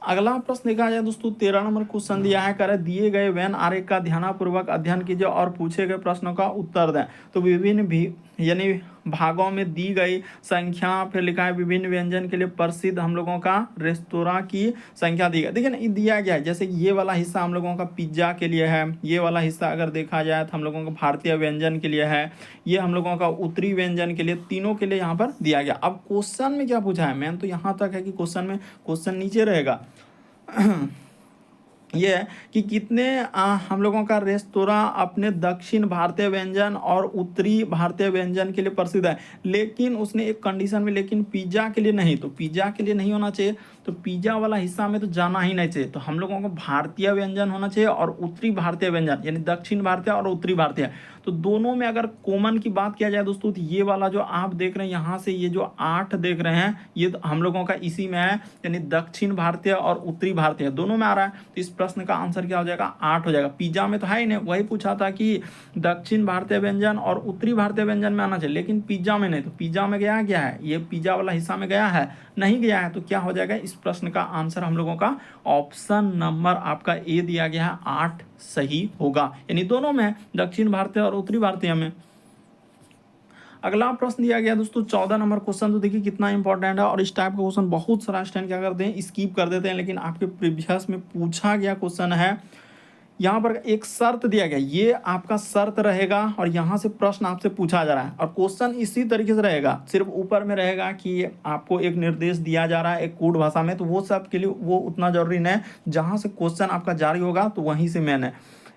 अगला प्रश्न देखा जाए दोस्तों 13 नंबर क्वेश्चन दिया है, कर दिए गए वेन आरेख का ध्यानपूर्वक अध्ययन कीजिए और पूछे गए प्रश्नों का उत्तर दें। तो विभिन्न भी यानी भागों में दी गई संख्या, फिर लिखा है विभिन्न व्यंजन के लिए प्रसिद्ध हम लोगों का रेस्तोरां की संख्या दी गई। देखिए ना दिया गया है, जैसे ये वाला हिस्सा हम लोगों का पिज्जा के लिए है, ये वाला हिस्सा अगर देखा जाए तो हम लोगों का भारतीय व्यंजन के लिए है, ये हम लोगों का उत्तरी व्यंजन के लिए, तीनों के लिए यहाँ पर दिया गया। अब क्वेश्चन में क्या पूछा है, मेन तो यहाँ तक है कि क्वेश्चन में, क्वेश्चन नीचे रहेगा ये है कि कितने हम लोगों का रेस्तोरां अपने दक्षिण भारतीय व्यंजन और उत्तरी भारतीय व्यंजन के लिए प्रसिद्ध है, लेकिन उसने एक कंडीशन में, लेकिन पिज्जा के लिए नहीं, तो पिज्जा के लिए नहीं होना चाहिए, तो पिज्जा वाला हिस्सा में तो जाना ही नहीं चाहिए। तो हम लोगों को भारतीय व्यंजन होना चाहिए और उत्तरी भारतीय व्यंजन, यानी दक्षिण भारतीय और उत्तरी भारतीय। तो दोनों में अगर कॉमन की बात किया जाए दोस्तों, तो ये वाला जो आप देख रहे हैं यहाँ से ये जो 8 देख रहे हैं, ये तो हम लोगों का इसी में है, यानी दक्षिण भारतीय और उत्तरी भारतीय दोनों में आ रहा है। तो इस प्रश्न का आंसर क्या हो जाएगा, 8 हो जाएगा। पिज्जा में तो है ही नहीं, वही पूछा था कि दक्षिण भारतीय व्यंजन और उत्तरी भारतीय व्यंजन में आना चाहिए, लेकिन पिज्जा में नहीं। तो पिज्जा में गया क्या है, ये पिज्जा वाला हिस्सा में गया है, नहीं गया है, तो क्या हो जाएगा, इस प्रश्न का आंसर हम लोगों का ऑप्शन नंबर आपका ए दिया गया है, 8 सही होगा, यानी दोनों में, दक्षिण भारतीय और उत्तरी भारतीय में। अगला प्रश्न दिया गया दोस्तों 14 नंबर क्वेश्चन, तो देखिए कितना इंपॉर्टेंट है, और इस टाइप का क्वेश्चन बहुत सारा स्टूडेंट क्या करते हैं, स्किप कर देते हैं, लेकिन आपके प्रीवियस में पूछा गया क्वेश्चन है। यहाँ पर एक शर्त दिया गया, ये आपका शर्त रहेगा और यहाँ से प्रश्न आपसे पूछा जा रहा है, और क्वेश्चन इसी तरीके से रहेगा, सिर्फ ऊपर में रहेगा कि आपको एक निर्देश दिया जा रहा है एक कोड भाषा में, तो वो सब के लिए वो उतना जरूरी नहीं, जहाँ से क्वेश्चन आपका जारी होगा तो वहीं से मैन है।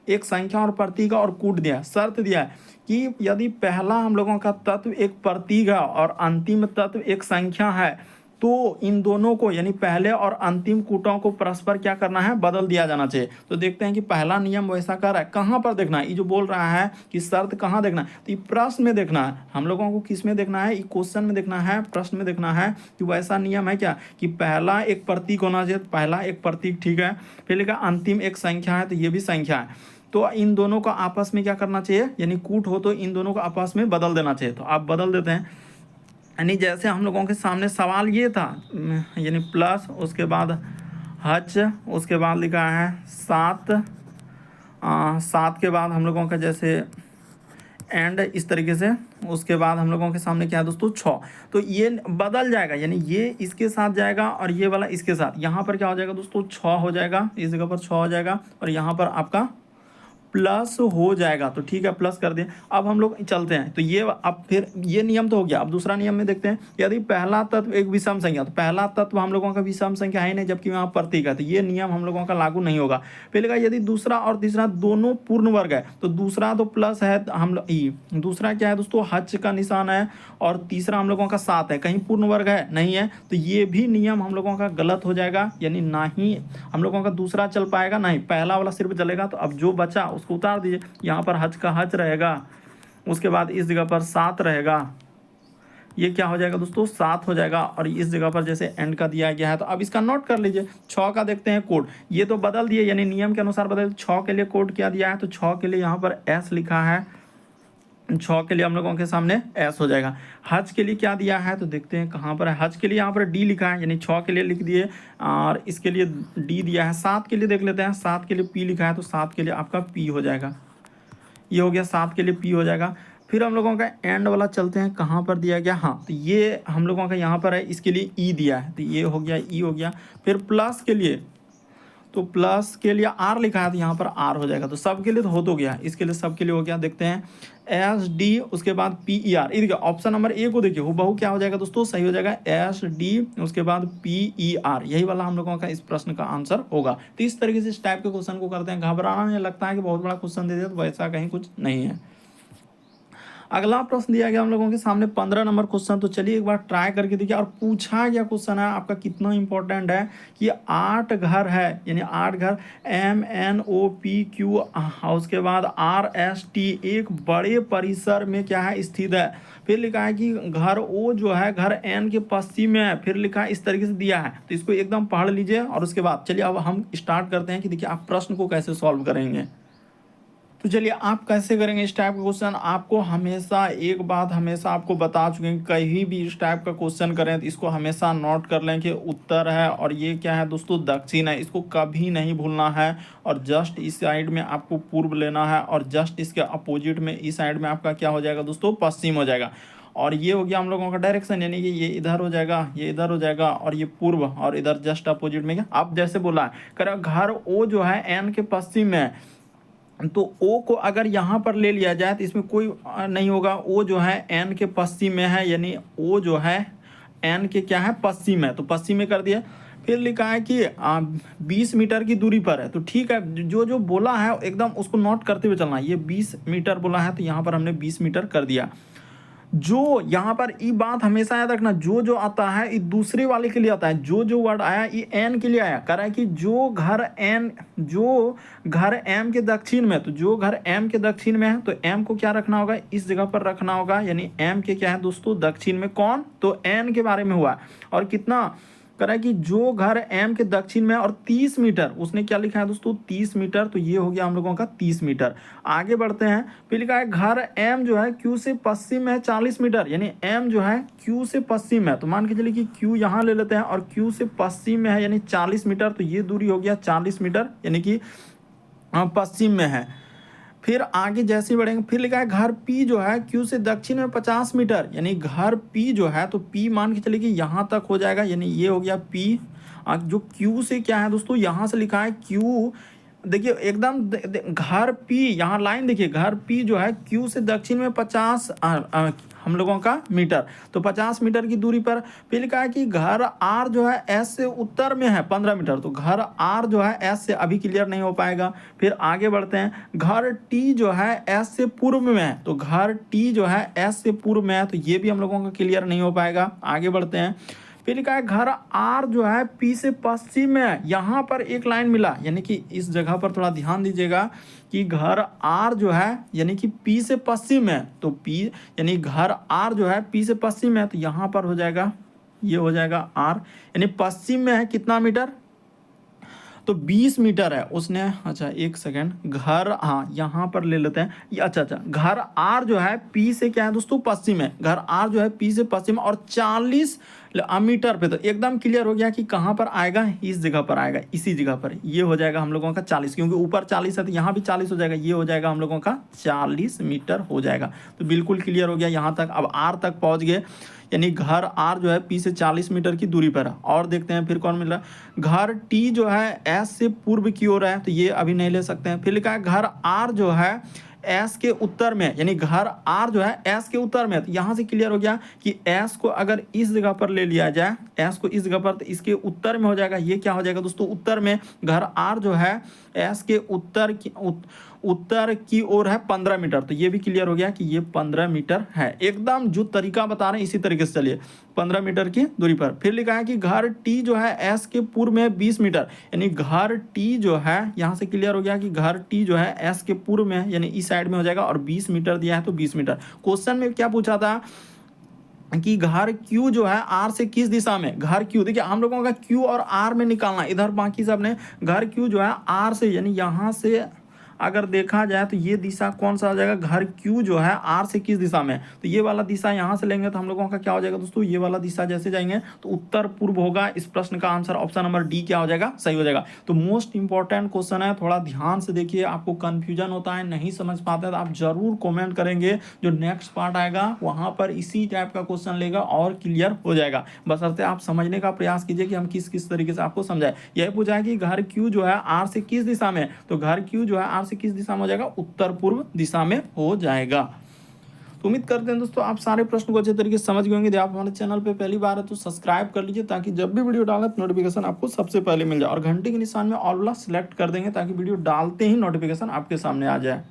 एक संख्या और प्रतीक और कोड दिया, शर्त दिया है कि यदि पहला हम लोगों का तत्व एक प्रतीक है और अंतिम तत्व एक संख्या है, तो इन दोनों को यानी पहले और अंतिम कूटों को परस्पर क्या करना है, बदल दिया जाना चाहिए। तो देखते हैं कि पहला नियम वैसा कर रहा है, कहाँ पर देखना है, ये जो बोल रहा है कि शर्त कहाँ देखना है, तो ये प्रश्न में देखना है। हम लोगों को किस में देखना है, ये क्वेश्चन में देखना है, प्रश्न में देखना है कि वैसा नियम है क्या कि पहला एक प्रतीक होना चाहिए, पहला एक प्रतीक, ठीक है। फिर लिखा अंतिम एक संख्या है, तो ये भी संख्या है। तो इन दोनों को आपस में क्या करना चाहिए, यानी कूट हो तो इन दोनों को आपस में बदल देना चाहिए। तो आप बदल देते हैं, यानी जैसे हम लोगों के सामने सवाल ये था, यानी प्लस, उसके बाद हच, उसके बाद लिखा है 7, 7 के बाद हम लोगों का जैसे एंड, इस तरीके से। उसके बाद हम लोगों के सामने क्या है दोस्तों, 6। तो ये बदल जाएगा, यानी ये इसके साथ जाएगा और ये वाला इसके साथ। यहाँ पर क्या हो जाएगा दोस्तों, 6 हो जाएगा, इस जगह पर 6 हो जाएगा और यहाँ पर आपका प्लस हो जाएगा। तो ठीक है, प्लस कर दिए। अब हम लोग चलते हैं, तो ये अब फिर ये नियम तो हो गया। अब दूसरा नियम में देखते हैं, यदि पहला तत्व एक विषम संख्या, तो पहला तत्व हम लोगों का विषम संख्या है नहीं, जबकि वहाँ प्रतीक है, तो ये नियम हम लोगों का लागू नहीं होगा। फिर लगा यदि दूसरा और तीसरा दोनों पूर्ण वर्ग है, तो दूसरा तो प्लस है, हम लोग ई, दूसरा क्या है दोस्तों, हच का निशान है, और तीसरा हम लोगों का 7 है, कहीं पूर्ण वर्ग है नहीं है, तो ये भी नियम हम लोगों का गलत हो जाएगा, यानी ना ही हम लोगों का दूसरा चल पाएगा, ना ही पहला वाला सिर्फ चलेगा। तो अब जो बचा उसको उतार दीजिए, यहाँ पर हच का हच रहेगा, उसके बाद इस जगह पर 7 रहेगा, ये क्या हो जाएगा दोस्तों, 7 हो जाएगा, और इस जगह पर जैसे एंड का दिया गया है। तो अब इसका नोट कर लीजिए। 6 का देखते हैं कोड, ये तो बदल दिए, यानी नियम के अनुसार बदल। 6 के लिए कोड क्या दिया है, तो 6 के लिए यहाँ पर एस लिखा है, 6 के लिए हम लोगों के सामने एस हो जाएगा। हज के लिए क्या दिया है, तो देखते हैं कहाँ पर है। हज के लिए यहाँ पर डी लिखा है, यानी 6 के लिए लिख दिए, और इसके लिए डी दिया है। 7 के लिए देख लेते हैं, 7 के लिए पी लिखा है, तो 7 के लिए आपका पी हो जाएगा, ये हो गया, 7 के लिए पी हो जाएगा। फिर हम लोगों का एंड वाला चलते हैं, कहाँ पर दिया गया, हाँ, तो ये हम लोगों का यहाँ पर है, इसके लिए ई दिया है, तो ये हो गया, ई हो गया। फिर प्लस के लिए, तो प्लस के लिए आर लिखा है, तो यहाँ पर आर हो जाएगा। तो सब के लिए तो हो तो गया, इसके लिए सब के लिए हो गया। देखते हैं एस डी, उसके बाद पी ई आर, ये देखिए ऑप्शन नंबर ए को देखिए, वो बहु क्या हो जाएगा दोस्तों, सही हो जाएगा, एस डी उसके बाद पी ई आर, यही वाला हम लोगों का इस प्रश्न का आंसर होगा। तो इस तरीके से इस टाइप के क्वेश्चन को करते हैं। घबराना नहीं लगता है कि बहुत बड़ा क्वेश्चन दे दिया, तो वैसा कहीं कुछ नहीं है। अगला प्रश्न दिया गया हम लोगों के सामने 15 नंबर क्वेश्चन। तो चलिए एक बार ट्राई करके देखिए। और पूछा गया क्वेश्चन है आपका कितना इंपॉर्टेंट है कि 8 घर है, यानी 8 घर M N O P Q, उसके बाद आर एस टी एक बड़े परिसर में क्या है, स्थित है। फिर लिखा है कि घर ओ जो है घर एन के पश्चिम में है। फिर लिखा है इस तरीके से दिया है, तो इसको एकदम पढ़ लीजिए। और उसके बाद चलिए अब हम स्टार्ट करते हैं कि देखिए आप प्रश्न को कैसे सॉल्व करेंगे। तो चलिए आप कैसे करेंगे इस टाइप का क्वेश्चन। आपको हमेशा एक बात हमेशा आपको बता चुके हैं, कहीं भी इस टाइप का क्वेश्चन करें तो इसको हमेशा नोट कर लें कि उत्तर है और ये क्या है दोस्तों, दक्षिण है। इसको कभी नहीं भूलना है। और जस्ट इस साइड में आपको पूर्व लेना है, और जस्ट इसके अपोजिट में इस साइड में आपका क्या हो जाएगा दोस्तों, पश्चिम हो जाएगा। और ये हो गया हम लोगों का डायरेक्शन, यानी कि ये इधर हो जाएगा, ये इधर हो जाएगा, और ये पूर्व, और इधर जस्ट अपोजिट में क्या, अब जैसे बोला है कर घर ओ जो है एन के पश्चिम में है, तो ओ को अगर यहाँ पर ले लिया जाए तो इसमें कोई नहीं होगा। ओ जो है एन के पश्चिम में है, यानी ओ जो है एन के क्या है, पश्चिम है, तो पश्चिम में कर दिया। फिर लिखा है कि 20 मीटर की दूरी पर है, तो ठीक है, जो जो बोला है एकदम उसको नोट करते हुए चलना। ये 20 मीटर बोला है, तो यहाँ पर हमने 20 मीटर कर दिया। जो यहाँ पर ये बात हमेशा याद रखना, जो जो आता है ये दूसरे वाले के लिए आता है। जो जो वर्ड आया ये एन के लिए आया, कह रहा है कि जो घर एम के दक्षिण में, तो जो घर एम के दक्षिण में है, तो एम को क्या रखना होगा, इस जगह पर रखना होगा। यानी एम के क्या है दोस्तों, दक्षिण में कौन, तो एन के बारे में हुआ। और कितना कह रहा है कि जो घर एम के दक्षिण में, और 30 मीटर, उसने क्या लिखा है दोस्तों, 30 मीटर, तो ये हो गया हम लोगों का 30 मीटर। आगे बढ़ते हैं, फिर लिखा है घर एम जो है क्यू से पश्चिम में 40 मीटर, यानी एम जो है क्यू से पश्चिम है, तो मान के चलिए कि क्यू यहाँ ले लेते हैं, और क्यू से पश्चिम में है यानी 40 मीटर, तो ये दूरी हो गया 40 मीटर, यानी कि पश्चिम में है। फिर आगे जैसे बढ़ेंगे, फिर लिखा है घर पी जो है क्यू से दक्षिण में 50 मीटर, यानी घर पी जो है, तो पी मान के चलिए कि यहाँ तक हो जाएगा, यानी ये हो गया पी। जो क्यू से क्या है दोस्तों, यहाँ से लिखा है क्यू, देखिए एकदम घर पी, यहाँ लाइन देखिए, घर पी जो है क्यू से दक्षिण में 50 हम लोगों का मीटर, तो 50 मीटर की दूरी पर। फिर लिखा है कि घर आर जो है एस से उत्तर में है 15 मीटर, तो घर आर जो है एस से अभी क्लियर नहीं हो पाएगा। फिर आगे बढ़ते हैं, घर टी जो है एस से पूर्व में है, तो घर टी जो है एस से पूर्व में है, तो ये भी हम लोगों का क्लियर नहीं हो पाएगा। आगे बढ़ते हैं, फिर लिखा है घर आर जो है पी से पश्चिम में, यहाँ पर एक लाइन मिला, यानी कि इस जगह पर थोड़ा ध्यान दीजिएगा कि घर आर जो है यानी कि पी से पश्चिम है, तो पी यानी घर आर जो है पी से पश्चिम है, तो यहाँ पर हो जाएगा, ये हो जाएगा आर, यानी पश्चिम में है कितना मीटर, तो 20 मीटर है उसने। अच्छा एक सेकेंड, घर, हाँ यहाँ पर ले लेते हैं ये, अच्छा घर आर जो है पी से क्या है दोस्तों पश्चिम है, घर आर जो है पी से पश्चिम और 40 मीटर पे, तो एकदम क्लियर हो गया कि कहाँ पर आएगा, इस जगह पर आएगा, इसी जगह पर, ये हो जाएगा हम लोगों का 40, क्योंकि ऊपर 40 है तो यहाँ भी 40 हो जाएगा, ये हो जाएगा हम लोगों का 40 मीटर हो जाएगा। तो बिल्कुल क्लियर हो गया यहाँ तक। अब आर तक पहुँच गए, यानी घर आर जो है पी से 40 मीटर की दूरी पर है। और देखते हैं फिर कौन मिल रहा है, घर टी जो है एस से पूर्व की ओर है, तो ये अभी नहीं ले सकते हैं। फिर लिखा है घर आर जो है एस के उत्तर में, यानी घर आर जो है एस के उत्तर में, तो यहाँ से क्लियर हो गया कि एस को अगर इस जगह पर ले लिया जाए, एस को इस जगह पर, तो इसके उत्तर में हो जाएगा, ये क्या हो जाएगा दोस्तों उत्तर में, घर आर जो है एस के उत्तर की ओर है 15 मीटर, तो ये भी क्लियर हो गया कि ये 15 मीटर है। एकदम जो तरीका बता रहे हैं इसी तरीके से चलिए, 15 मीटर की दूरी पर। फिर लिखा है कि घर टी जो है एस के पूर्व में 20 मीटर, यानी घर टी जो है, यहाँ से क्लियर हो गया कि घर टी जो है एस के पूर्व में यानी इस साइड में हो जाएगा, और 20 मीटर दिया है तो 20 मीटर। क्वेश्चन में क्या पूछा था कि घर Q जो है R से किस दिशा में, घर Q, देखिए हम लोगों का Q और R में निकालना, इधर बाकी सब ने घर Q जो है R से, यानी यहाँ से अगर देखा जाए तो ये दिशा कौन सा हो जाएगा, घर Q जो है R से किस दिशा में, तो ये वाला दिशा यहाँ से लेंगे तो हम लोगों का क्या हो जाएगा दोस्तों, ये वाला दिशा जैसे जाएंगे तो उत्तर पूर्व होगा। इस प्रश्न का आंसर ऑप्शन नंबर डी क्या हो जाएगा, सही हो जाएगा। तो मोस्ट इंपॉर्टेंट क्वेश्चन है, थोड़ा ध्यान से देखिए, आपको कंफ्यूजन होता है, नहीं समझ पाते तो आप जरूर कॉमेंट करेंगे, जो नेक्स्ट पार्ट आएगा वहाँ पर इसी टाइप का क्वेश्चन लेगा और क्लियर हो जाएगा। बशर्ते आप समझने का प्रयास कीजिए कि हम किस किस तरीके से आपको समझाए। यह पूछा है कि घर Q जो है R से किस दिशा में, तो घर Q जो है R से किस दिशा में हो जाएगा, उत्तर पूर्व दिशा में हो जाएगा। तो उम्मीद करते हैं दोस्तों आप सारे प्रश्न को अच्छे तरीके से समझ गए होंगे। यदि आप हमारे चैनल पे पहली बार है तो सब्सक्राइब कर लीजिए, ताकि जब भी वीडियो डालें तो नोटिफिकेशन आपको सबसे पहले मिल जाए, और घंटे के निशान में ऑल वाला सिलेक्ट कर देंगे ताकि वीडियो डालते ही नोटिफिकेशन आपके सामने आ जाए।